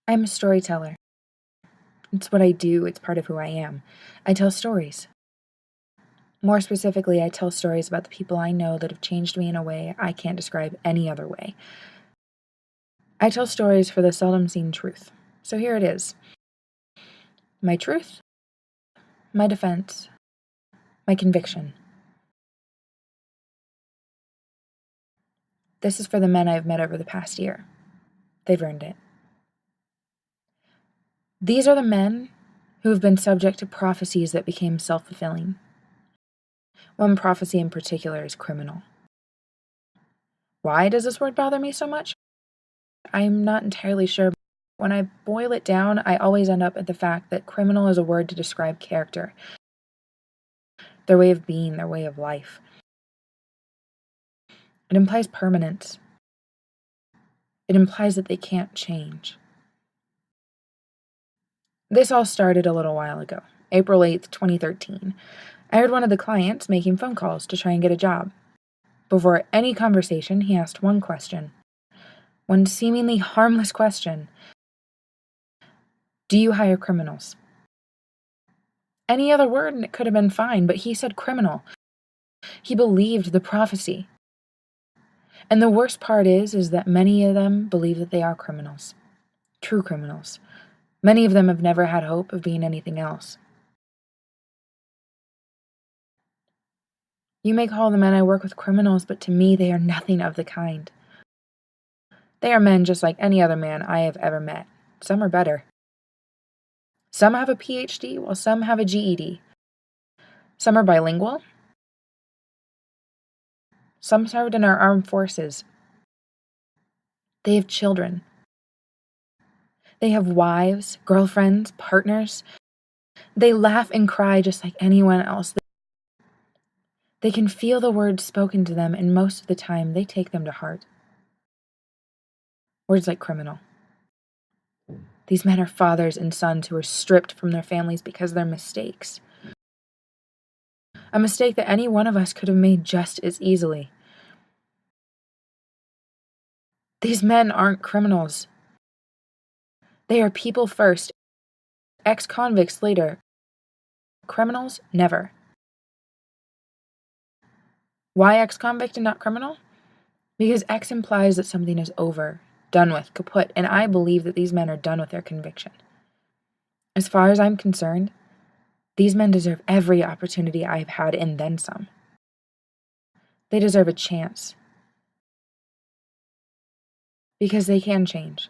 I'm a storyteller. It's what I do, it's part of who I am. I tell stories. More specifically, I tell stories about the people I know that have changed me in a way I can't describe any other way. I tell stories for the seldom seen truth. So here it is. My truth, my defense, my conviction. This is for the men I've met over the past year. They've earned it. These are the men who have been subject to prophecies that became self-fulfilling. One prophecy in particular is criminal. Why does this word bother me so much? I'm not entirely sure. When I boil it down, I always end up at the fact that criminal is a word to describe character, their way of being, their way of life. It implies permanence. It implies that they can't change. This all started a little while ago, April 8th, 2013. I heard one of the clients making phone calls to try and get a job. Before any conversation, he asked one question. One seemingly harmless question. Do you hire criminals? Any other word and it could have been fine, but he said criminal. He believed the prophecy. And the worst part is that many of them believe that they are criminals. True criminals. Many of them have never had hope of being anything else. You may call the men I work with criminals, but to me they are nothing of the kind. They are men just like any other man I have ever met. Some are better. Some have a PhD, while some have a GED. Some are bilingual. Some served in our armed forces. They have children. They have wives, girlfriends, partners. They laugh and cry just like anyone else. They can feel the words spoken to them, and most of the time they take them to heart. Words like criminal. These men are fathers and sons who are stripped from their families because of their mistakes. A mistake that any one of us could have made just as easily. These men aren't criminals. They are people first, ex-convicts later. Criminals, never. Why ex-convict and not criminal? Because ex implies that something is over, done with, kaput, and I believe that these men are done with their conviction. As far as I'm concerned, these men deserve every opportunity I've had and then some. They deserve a chance. Because they can change.